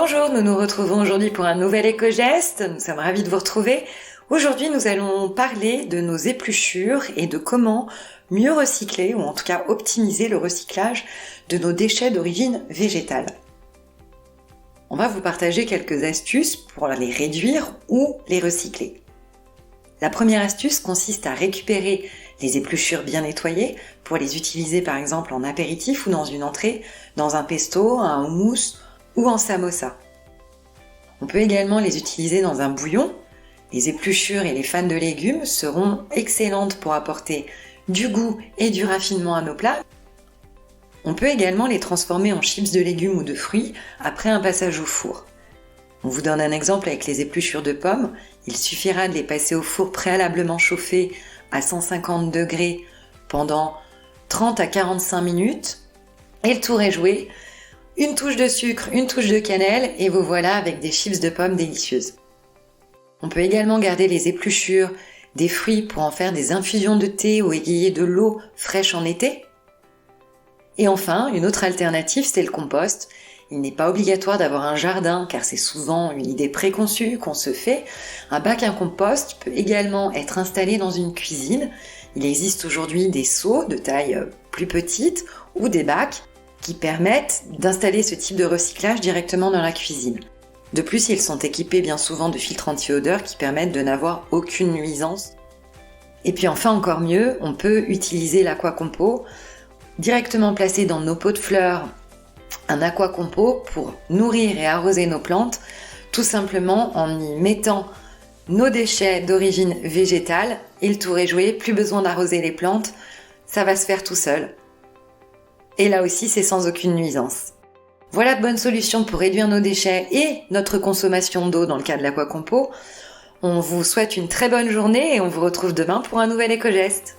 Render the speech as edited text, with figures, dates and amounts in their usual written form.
Bonjour, nous nous retrouvons aujourd'hui pour un nouvel éco-geste. Nous sommes ravis de vous retrouver. Aujourd'hui, nous allons parler de nos épluchures et de comment mieux recycler, ou en tout cas optimiser le recyclage de nos déchets d'origine végétale. On va vous partager quelques astuces pour les réduire ou les recycler. La première astuce consiste à récupérer les épluchures bien nettoyées pour les utiliser par exemple en apéritif ou dans une entrée, dans un pesto, un houmous ou en samosa. On peut également les utiliser dans un bouillon. Les épluchures et les fans de légumes seront excellentes pour apporter du goût et du raffinement à nos plats. On peut également les transformer en chips de légumes ou de fruits après un passage au four. On vous donne un exemple avec les épluchures de pommes. Il suffira de les passer au four préalablement chauffé à 150 degrés pendant 30 à 45 minutes et le tour est joué. Une touche de sucre, une touche de cannelle et vous voilà avec des chips de pommes délicieuses. On peut également garder les épluchures des fruits pour en faire des infusions de thé ou égayer de l'eau fraîche en été. Et enfin, une autre alternative, c'est le compost. Il n'est pas obligatoire d'avoir un jardin car c'est souvent une idée préconçue qu'on se fait. Un bac à compost peut également être installé dans une cuisine. Il existe aujourd'hui des seaux de taille plus petite ou des bacs qui permettent d'installer ce type de recyclage directement dans la cuisine. De plus, ils sont équipés bien souvent de filtres anti-odeur qui permettent de n'avoir aucune nuisance. Et puis enfin, encore mieux, on peut utiliser l'aquacompo, directement placé dans nos pots de fleurs, un aquacompo pour nourrir et arroser nos plantes, tout simplement en y mettant nos déchets d'origine végétale, et le tour est joué, plus besoin d'arroser les plantes, ça va se faire tout seul. Et là aussi, c'est sans aucune nuisance. Voilà de bonnes solutions pour réduire nos déchets et notre consommation d'eau dans le cas de l'aquacompo. On vous souhaite une très bonne journée et on vous retrouve demain pour un nouvel éco-geste.